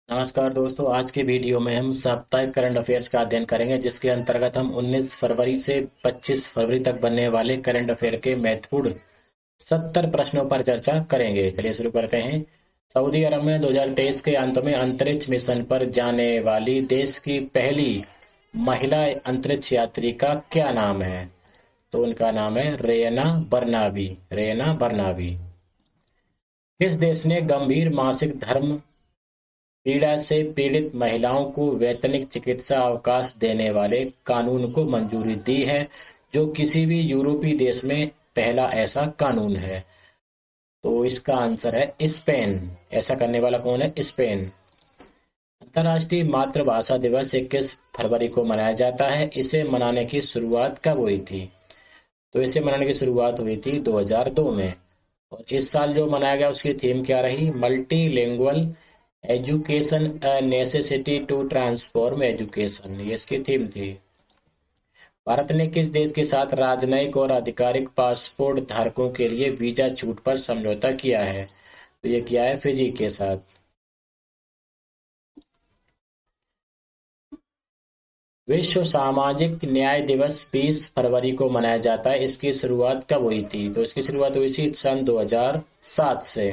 नमस्कार दोस्तों, आज की वीडियो में हम साप्ताहिक करंट अफेयर्स का अध्ययन करेंगे, जिसके अंतर्गत हम 19 फरवरी से 25 फरवरी तक बनने वाले करंट अफेयर के महत्वपूर्ण 70 प्रश्नों पर चर्चा करेंगे। चलिए शुरू करते हैं। सऊदी अरब में 2023 के अंत में अंतरिक्ष मिशन पर जाने वाली देश की पहली महिला अंतरिक्ष यात्री का क्या नाम है? तो उनका नाम है रेयना बर्नाबी। रेयना बर्नाबी। किस देश ने गंभीर मासिक धर्म पीड़ा से पीड़ित महिलाओं को वैतनिक चिकित्सा अवकाश देने वाले कानून को मंजूरी दी है, जो किसी भी यूरोपीय देश में पहला ऐसा कानून है? तो इसका आंसर है स्पेन। ऐसा करने वाला कौन है? स्पेन। अंतर्राष्ट्रीय मातृभाषा दिवस 21 फरवरी को मनाया जाता है। इसे मनाने की शुरुआत कब हुई थी? तो इसे मनाने की शुरुआत हुई थी 2002 में। और इस साल जो मनाया गया उसकी थीम क्या रही? Multilingual education, a necessity to transform education, ये इसकी थीम थी। भारत ने किस देश के साथ राजनयिक और आधिकारिक पासपोर्ट धारकों के लिए वीजा छूट पर समझौता किया है? तो ये किया है फिजी के साथ। विश्व सामाजिक न्याय दिवस 20 फरवरी को मनाया जाता है। इसकी शुरुआत कब हुई थी? तो इसकी शुरुआत हुई थी सन 2007 से।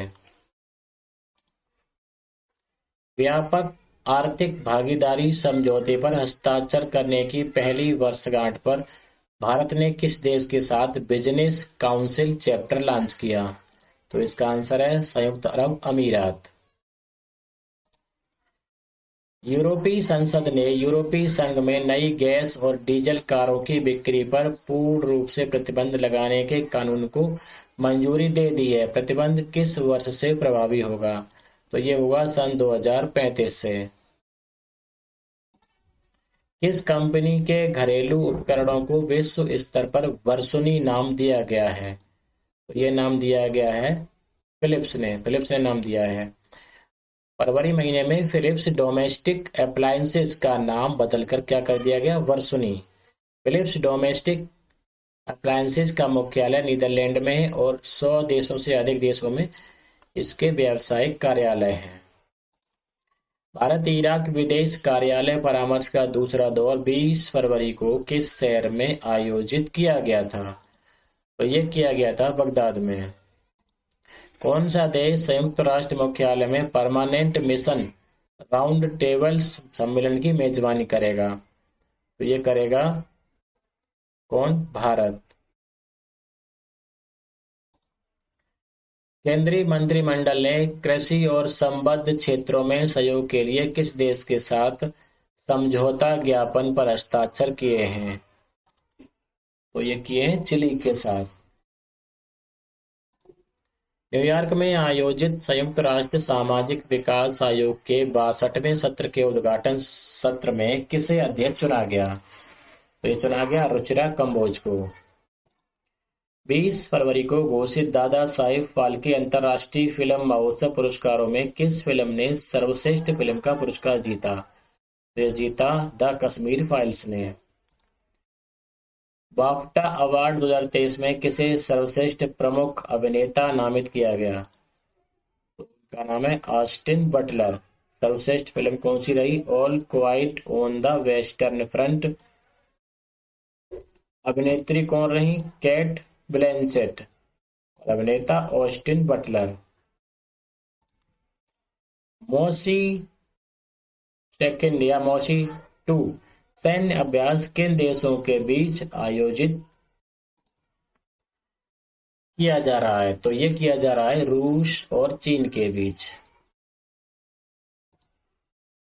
व्यापक आर्थिक भागीदारी समझौते पर हस्ताक्षर करने की पहली वर्षगांठ पर भारत ने किस देश के साथ बिजनेस काउंसिल चैप्टर लॉन्च किया? तो इसका आंसर है संयुक्त अरब अमीरात। यूरोपीय संसद ने यूरोपीय संघ में नई गैस और डीजल कारों की बिक्री पर पूर्ण रूप से प्रतिबंध लगाने के कानून को मंजूरी दे दी है। प्रतिबंध किस वर्ष से प्रभावी होगा? तो ये होगा सन 2035 से। किस कंपनी के घरेलू उपकरणों को विश्व स्तर पर वर्षुनी नाम दिया गया है? तो ये नाम दिया गया है फिलिप्स ने नाम दिया है। फरवरी महीने में फिलिप्स डोमेस्टिक अप्लायंसेस का नाम बदलकर क्या कर दिया गया? वर्षुनी। फिलिप्स डोमेस्टिक अप्लायंसेस का मुख्यालय नीदरलैंड में है और 100 देशों से अधिक देशों में इसके व्यावसायिक कार्यालय हैं। भारत इराक विदेश कार्यालय परामर्श का दूसरा दौर 20 फरवरी को किस शहर में आयोजित किया गया था? तो यह किया गया था बगदाद में। कौन सा देश संयुक्त राष्ट्र मुख्यालय में परमानेंट मिशन राउंड टेबल सम्मेलन की मेजबानी करेगा? तो ये करेगा कौन? भारत। केंद्रीय मंत्रिमंडल ने कृषि और संबद्ध क्षेत्रों में सहयोग के लिए किस देश के साथ समझौता ज्ञापन पर हस्ताक्षर किए हैं? तो ये किए हैं चिली के साथ। न्यूयॉर्क में आयोजित संयुक्त राष्ट्र सामाजिक विकास आयोग के 62वें सत्र के उद्घाटन सत्र में किसे अध्यक्ष चुना गया? तो ये चुना गया रुचिरा कंबोज को। 20 फरवरी को घोषित दादा साहिब फाल्के अंतर्राष्ट्रीय फिल्म महोत्सव पुरस्कारों में किस फिल्म ने सर्वश्रेष्ठ फिल्म का पुरस्कार जीता? तो ये जीता द कश्मीर फाइल्स ने। बाफ्टा अवार्ड 2023 में किसे सर्वश्रेष्ठ प्रमुख अभिनेता नामित किया गया? का नाम है ऑस्टिन बटलर। सर्वश्रेष्ठ फिल्म कौन सी रही? All Quiet on the Western Front. अभिनेत्री कौन रही? Cate Blanchett. और अभिनेता ऑस्टिन बटलर। मौसी सेकंड या मौसी 2 सैन्य अभ्यास किन देशों के बीच आयोजित किया जा रहा है? तो ये किया जा रहा है रूस और चीन के बीच।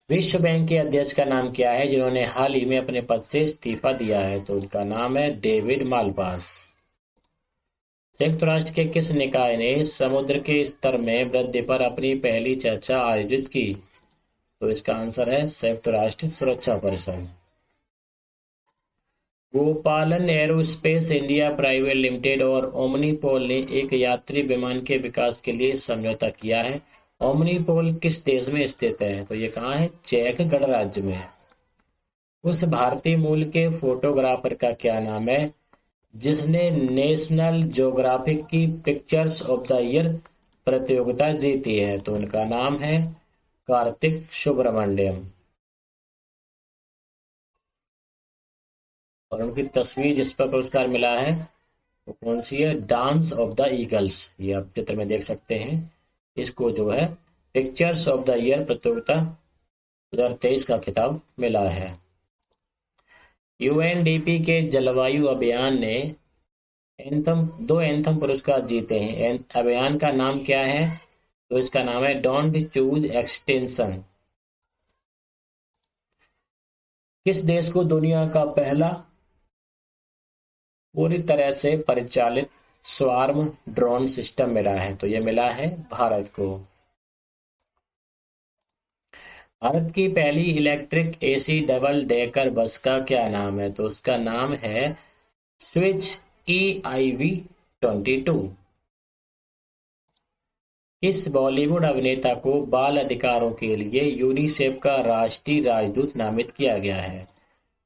विश्व बैंक के अध्यक्ष का नाम क्या है, जिन्होंने हाल ही में अपने पद से इस्तीफा दिया है? तो उनका नाम है डेविड मालपास। संयुक्त राष्ट्र के किस निकाय ने समुद्र के स्तर में वृद्धि पर अपनी पहली चर्चा आयोजित की? तो इसका आंसर है संयुक्त राष्ट्र सुरक्षा परिषद। गोपालन एरोस्पेस इंडिया प्राइवेट लिमिटेड और ओमनीपोल ने एक यात्री विमान के विकास के लिए समझौता किया है। ओमनीपोल किस देश में स्थित है? तो ये कहाँ है? चेक गणराज्य में। उस भारतीय मूल के फोटोग्राफर का क्या नाम है जिसने नेशनल ज्योग्राफिक की पिक्चर्स ऑफ द ईयर प्रतियोगिता जीती है? तो उनका नाम है कार्तिक सुब्रमण्यम। और उनकी तस्वीर जिस पर पुरस्कार मिला है वो कौन सी है? डांस ऑफ द ईगल्स, ये आप चित्र में देख सकते हैं। इसको जो है पिक्चर्स ऑफ द ईयर प्रतियोगिता 2023 का खिताब मिला है। यूएनडीपी के जलवायु अभियान ने दो एंथम पुरस्कार जीते हैं। अभियान का नाम क्या है? तो इसका नाम है डोंट चूज एक्सटेंशन। किस देश को दुनिया का पहला पूरी तरह से परिचालित स्वार्म ड्रोन सिस्टम मिला है? तो ये मिला है भारत को। भारत की पहली electric AC double decker bus का क्या नाम है? तो उसका नाम है स्विच EIV-22। किस बॉलीवुड अभिनेता को बाल अधिकारों के लिए यूनिसेफ का राष्ट्रीय राजदूत नामित किया गया है?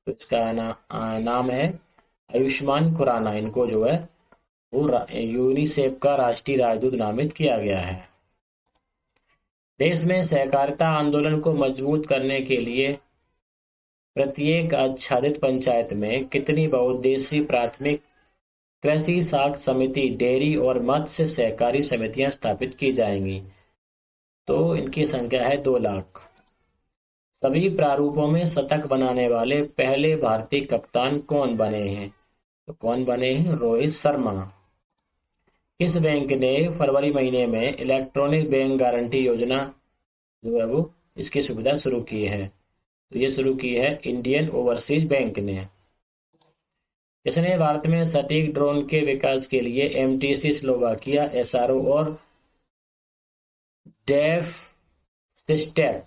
तो इसका नाम है आयुष्मान खुराना। इनको जो है वो यूनिसेफ का राष्ट्रीय राजदूत नामित किया गया है। देश में सहकारिता आंदोलन को मजबूत करने के लिए प्रत्येक आच्छादित पंचायत में कितनी बहुउद्देशीय प्राथमिक कृषि साख समिति, डेयरी और मत्स्य सहकारी समितियां स्थापित की जाएंगी? तो इनकी संख्या है 2 लाख। सभी प्रारूपों में शतक बनाने वाले पहले भारतीय कप्तान कौन बने हैं? तो कौन बने हैं? रोहित शर्मा। किस बैंक ने फरवरी महीने में इलेक्ट्रॉनिक बैंक गारंटी योजना जो है वो इसकी सुविधा शुरू की है? तो ये शुरू की है इंडियन ओवरसीज बैंक ने। इसने भारत में सटीक ड्रोन के विकास के लिए MTC स्लोवाकिया, SRO और डेफ सिस्टेक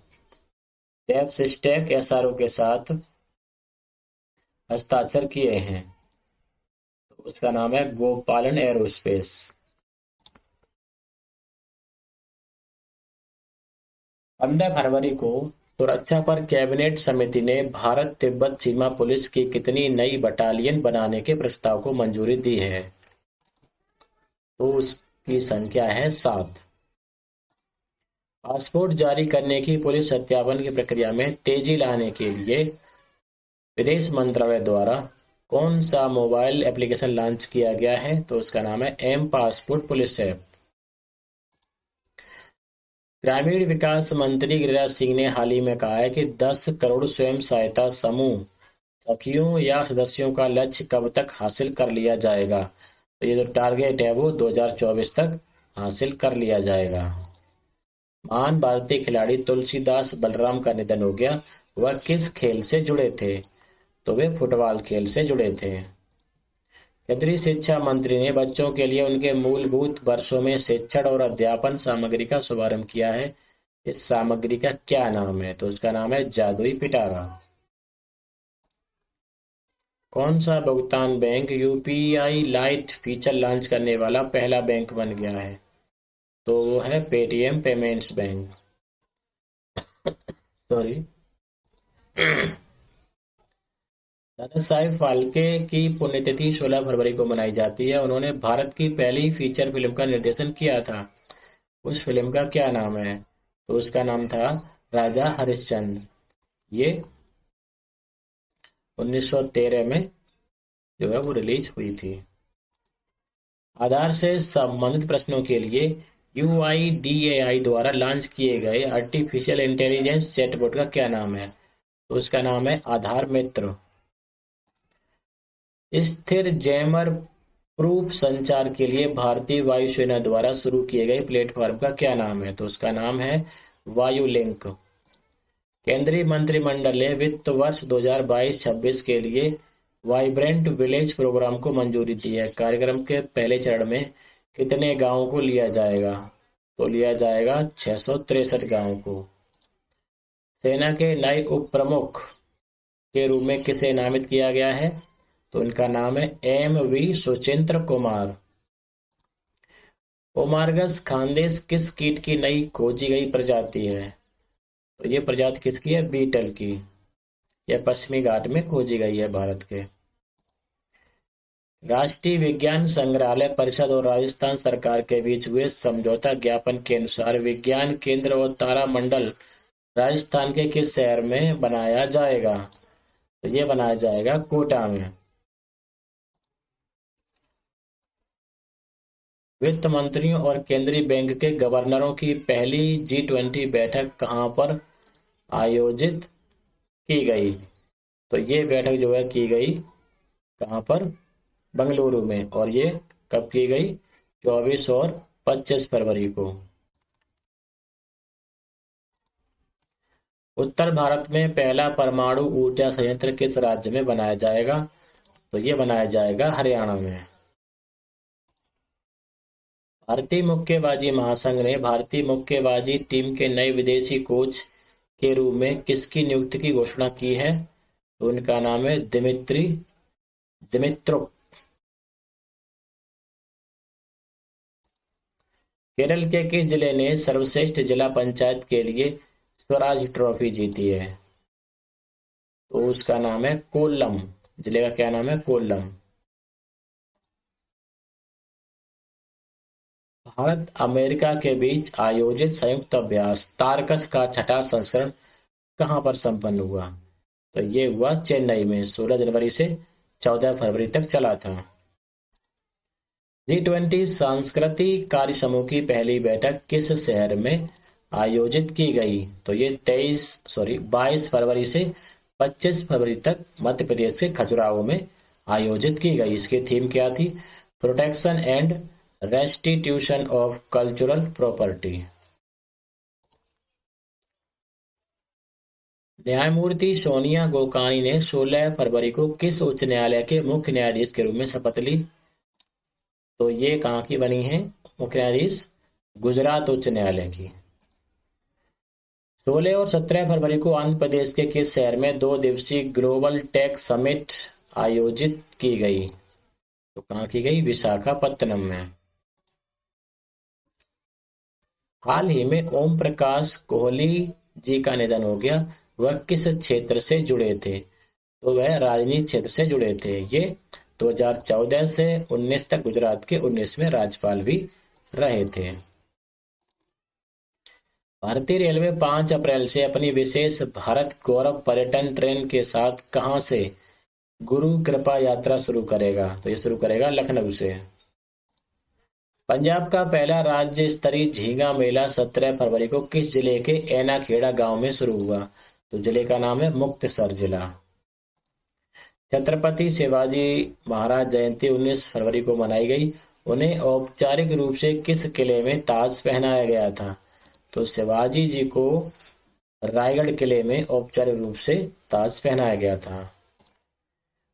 SRO के साथ हस्ताक्षर किए हैं। तो उसका नाम है गोपालन एरोस्पेस। 15 फरवरी को सुरक्षा पर कैबिनेट समिति ने भारत तिब्बत सीमा पुलिस की कितनी नई बटालियन बनाने के प्रस्ताव को मंजूरी दी है? तो उसकी संख्या है 7। पासपोर्ट जारी करने की पुलिस सत्यापन की प्रक्रिया में तेजी लाने के लिए विदेश मंत्रालय द्वारा कौन सा मोबाइल एप्लीकेशन लॉन्च किया गया है? तो उसका नाम है एम पासपोर्ट पुलिस ऐप। ग्रामीण विकास मंत्री गिरिराज सिंह ने हाल ही में कहा है कि 10 करोड़ स्वयं सहायता समूह सखियों या सदस्यों का लक्ष्य कब तक हासिल कर लिया जाएगा? तो ये जो टारगेट है वो 2024 तक हासिल कर लिया जाएगा। महान भारतीय खिलाड़ी तुलसीदास बलराम का निधन हो गया। वह किस खेल से जुड़े थे? तो वे फुटबॉल खेल से जुड़े थे। केंद्रीय शिक्षा मंत्री ने बच्चों के लिए उनके मूलभूत वर्षों में शिक्षण और अध्यापन सामग्री का शुभारंभ किया है। इस सामग्री का क्या नाम है? तो उसका नाम है जादुई पिटारा। कौन सा भुगतान bank UPI light feature launch करने वाला पहला बैंक बन गया है? तो वो है Paytm payments bank. Sorry. Dada Saheb Phalke की पुण्यतिथि 16 फरवरी को मनाई जाती है। उन्होंने भारत की पहली फीचर फिल्म का निर्देशन किया था। उस फिल्म का क्या नाम है? तो उसका नाम था राजा हरिश्चंद्र। ये 1913 में जो है वो रिलीज हुई थी। आधार से संबंधित प्रश्नों के लिए UIDAI द्वारा लॉन्च किए गए आर्टिफिशियल इंटेलिजेंस चैटबॉट का क्या नाम है? तो उसका नाम है आधार मित्र। स्थिर जैमर प्रूफ संचार के लिए भारतीय वायुसेना द्वारा शुरू किए गए प्लेटफॉर्म का क्या नाम है? तो उसका नाम है वायुलिंक। केंद्रीय मंत्रिमंडल ने वित्त वर्ष 2022-26 के लिए वाइब्रेंट विलेज प्रोग्राम को मंजूरी दी है। कार्यक्रम के पहले चरण में कितने गांवों को लिया जाएगा? तो लिया जाएगा 663 गांवों को। सेना के नए उप प्रमुख के रूप में किसे नामित किया गया है? तो इनका नाम है MV सुचिंद्र कुमार। ओमार्गस खांडेस किस कीट की नई खोजी गई प्रजाति है? तो ये प्रजाति किसकी है? बीटल की। यह पश्चिमी घाट में खोजी गई है भारत के। राष्ट्रीय विज्ञान संग्रहालय परिषद और राजस्थान सरकार के बीच हुए समझौता ज्ञापन के अनुसार विज्ञान केंद्र और तारा मंडल राजस्थान के किस शहर में बनाया जाएगा? तो ये बनाया जाएगा कोटा में। वित्त मंत्रियों और केंद्रीय बैंक के गवर्नरों की पहली G20 बैठक कहाँ पर आयोजित की गई? तो ये बैठक जो है की गई कहाँ पर? बेंगलुरु में। और ये कब की गई? 24 और 25 फरवरी को। उत्तर भारत में पहला परमाणु ऊर्जा संयंत्र किस राज्य में बनाया जाएगा? तो ये बनाया जाएगा हरियाणा में। भारतीय मुक्केबाजी महासंघ ने भारतीय मुक्केबाजी टीम के नए विदेशी कोच के रूप में किसकी नियुक्ति की घोषणा की है? तो उनका नाम है दिमित्रो। केरल के किस जिले ने सर्वश्रेष्ठ जिला पंचायत के लिए स्वराज ट्रॉफी जीती है? तो उसका नाम है कोल्लम। जिले का क्या नाम है? कोल्लम। भारत अमेरिका के बीच आयोजित संयुक्त अभ्यास तारकस का छठा संस्करण कहां पर संपन्न हुआ? तो ये हुआ चेन्नई में। 16 जनवरी से 14 फरवरी तक चला था। G20 सांस्कृतिक कार्य समूह की पहली बैठक किस शहर में आयोजित की गई? तो ये 22 फरवरी से 25 फरवरी तक मध्य प्रदेश के खजुराहो में आयोजित की गई। इसकी थीम क्या थी? Protection and restitution of cultural property. न्यायमूर्ति सोनिया गोकानी ने 16 फरवरी को किस उच्च न्यायालय के मुख्य न्यायाधीश के रूप में शपथ ली? तो ये कहाँ की बनी है मुख्य न्यायाधीश? गुजरात उच्च न्यायालय की। 16 और 17 फरवरी को आंध्र प्रदेश के किस शहर में 2 दिवसीय ग्लोबल टेक समिट आयोजित की गई? तो कहाँ की गई? विशाखापत्तनम में। हाल ही में ओम प्रकाश कोहली जी का निधन हो गया। वह किस क्षेत्र से जुड़े थे? तो वह राजनीति क्षेत्र से जुड़े थे। ये 2014 से 19 तक गुजरात के 19वें राज्यपाल भी रहे थे। भारतीय रेलवे 5 अप्रैल से अपनी विशेष भारत गौरव पर्यटन ट्रेन के साथ कहां से गुरु कृपा यात्रा शुरू करेगा? तो ये शुरू करेगा लखनऊ से। पंजाब का पहला राज्य स्तरीय झींगा मेला 17 फरवरी को किस जिले के ऐनाखेड़ा गांव में शुरू हुआ? तो जिले का नाम है मुक्तसर जिला। छत्रपति शिवाजी महाराज जयंती 19 फरवरी को मनाई गई। उन्हें औपचारिक रूप से किस किले में ताज पहनाया गया था? तो शिवाजी जी को रायगढ़ किले में औपचारिक रूप से ताज पहनाया गया था।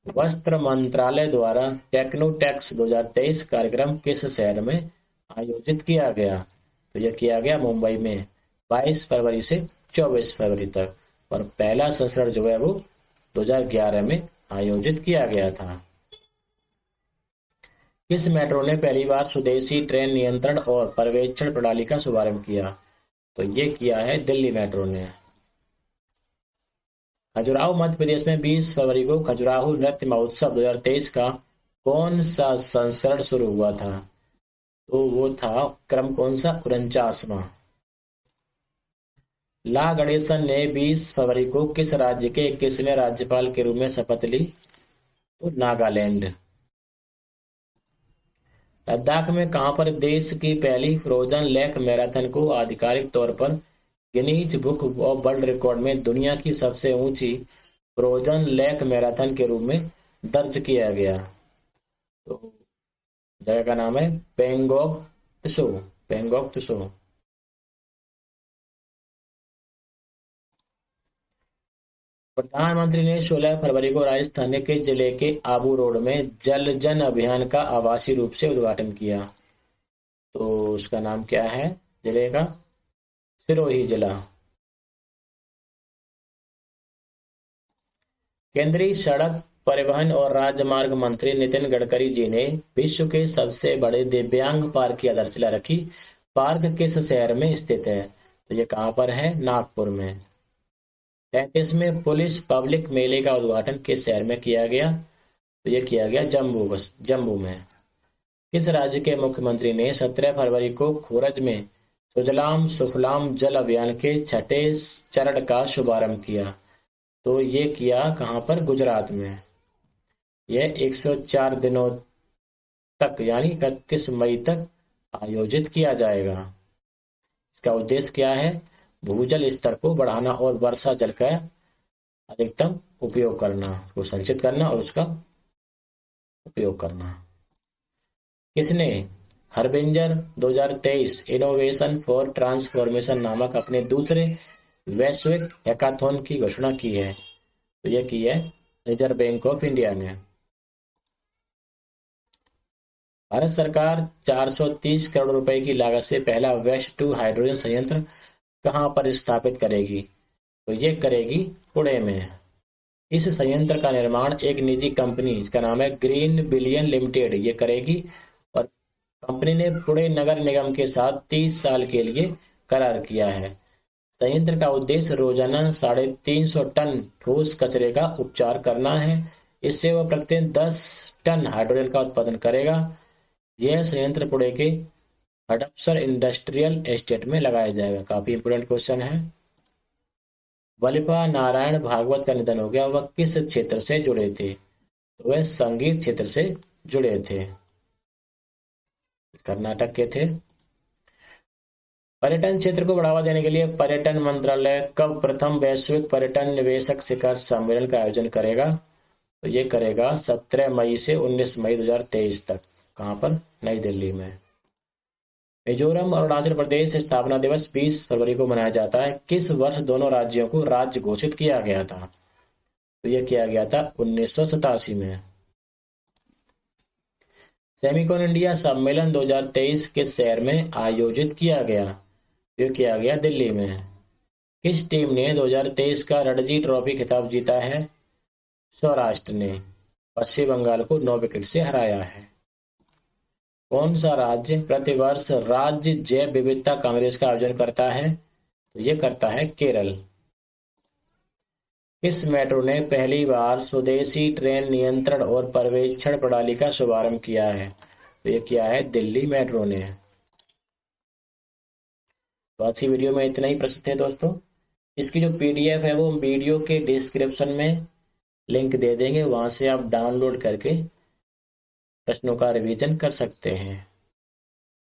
वस्त्र मंत्रालय द्वारा टेक्नोटेक्स 2023 कार्यक्रम किस शहर में आयोजित किया गया? तो यह किया गया मुंबई में 22 फरवरी से 24 फरवरी तक। और पहला संस्करण जो है वो 2011 में आयोजित किया गया था। किस मेट्रो ने पहली बार स्वदेशी ट्रेन नियंत्रण और पर्यवेक्षण प्रणाली का शुभारंभ किया? तो ये किया है दिल्ली मेट्रो ने। खजुराहो मध्य प्रदेश में 20 फरवरी को खजुराहो नृत्य महोत्सव 2023 का कौन सा संस्करण शुरू हुआ था? तो वो था क्रम कौन सा? 49वां। ला गणेशन ने 20 फरवरी को किस राज्य के 21वें राज्यपाल के रूप में शपथ ली? तो नागालैंड। लद्दाख में कहां पर देश की पहली फ्रोजन लेक मैराथन को आधिकारिक तौर पर Guinness book of world record में दुनिया की सबसे ऊंची फ्रोजन लेक मैराथन के रूप में दर्ज किया गया? तो जगह का नाम है पेंगोंग त्सो। पेंगोंग त्सो। प्रधानमंत्री ने 16 फरवरी को राजस्थान के जिले के आबू रोड में जल जन अभियान का आभासी रूप से उद्घाटन किया। तो उसका नाम क्या है जिले का? सिरोही जिला। केंद्रीय सड़क परिवहन और राजमार्ग मंत्री नितिन गडकरी जी ने विश्व के सबसे बड़े दिव्यांग पार्क की आधारशिला रखी। पार्क किस शहर में स्थित है? तो ये कहां पर है? नागपुर में। 33वें पुलिस पब्लिक मेले का उद्घाटन किस शहर में किया गया? तो ये किया गया जम्मू में। किस राज्य के मुख्यमंत्री ने 17 फरवरी को खोरज में सुजलाम सुफलाम जल अभियान के छठे चरण का शुभारंभ किया। तो ये किया कहाँ पर? गुजरात में। यह 104 दिनों तक यानी 31 मई तक आयोजित किया जाएगा। इसका उद्देश्य क्या है? भूजल स्तर को बढ़ाना और वर्षा जल का अधिकतम उपयोग करना, उसको संचित करना और उसका उपयोग करना। कितने? हरबिंजर 2023 इनोवेशन फॉर ट्रांसफॉर्मेशन नामक अपने दूसरे वैश्विक हैकाथॉन की घोषणा की है। तो यह की है रिजर्व बैंक ऑफ इंडिया ने। भारत सरकार 430 करोड़ रुपए की लागत से पहला वेस्ट टू हाइड्रोजन संयंत्र कहां पर स्थापित करेगी? तो ये करेगी पुणे में। इस संयंत्र का निर्माण एक निजी कंपनी का नाम है ग्रीन बिलियन लिमिटेड ये करेगी और कंपनी ने पुणे नगर निगम के साथ 30 साल के लिए करार किया है। संयंत्र का उद्देश्य रोजाना 350 टन ठोस कचरे का उपचार करना है। इससे वह प्रतिदिन 10 टन हाइड्रोजन का उत्पादन करेगा। यह संयंत्र पुणे के हडपसर इंडस्ट्रियल एस्टेट में लगाया जाएगा। काफी इंपोर्टेंट क्वेश्चन है। वल्लभा नारायण भागवत का निधन हो गया। वह किस क्षेत्र से जुड़े थे? तो वह संगीत क्षेत्र से जुड़े थे, कर्नाटक के थे। पर्यटन क्षेत्र को बढ़ावा देने के लिए पर्यटन मंत्रालय कब प्रथम वैश्विक पर्यटन निवेशक शिखर सम्मेलन का आयोजन करेगा? तो ये करेगा 17 मई से 19 मई 2023 तक। कहां पर? नई दिल्ली में। मिजोरम और अरुणाचल प्रदेश स्थापना दिवस 20 फरवरी को मनाया जाता है। किस वर्ष दोनों राज्यों को राज्य घोषित किया गया था? तो यह किया गया था 1987 में। सेमिकॉन इंडिया सम्मेलन 2023 किस शहर में आयोजित किया गया? यह किया गया दिल्ली में। किस टीम ने 2023 का रणजी ट्रॉफी खिताब जीता है? सौराष्ट्र ने पश्चिम बंगाल को 9 विकेट से हराया है। कौन सा राज्य प्रतिवर्ष राज्य जैव विविधता कांग्रेस का आयोजन करता है? तो ये करता है केरल। किस मेट्रो ने पहली बार स्वदेशी ट्रेन नियंत्रण और पर्यवेक्षण प्रणाली का शुभारंभ किया है? तो ये किया है दिल्ली मेट्रो ने। तो आज की वीडियो में इतना ही प्रस्तुत है दोस्तों। इसकी जो पीडीएफ है वो वीडियो के डिस्क्रिप्शन में लिंक दे देंगे, वहां से आप डाउनलोड करके प्रश्नों का रिवीजन कर सकते हैं।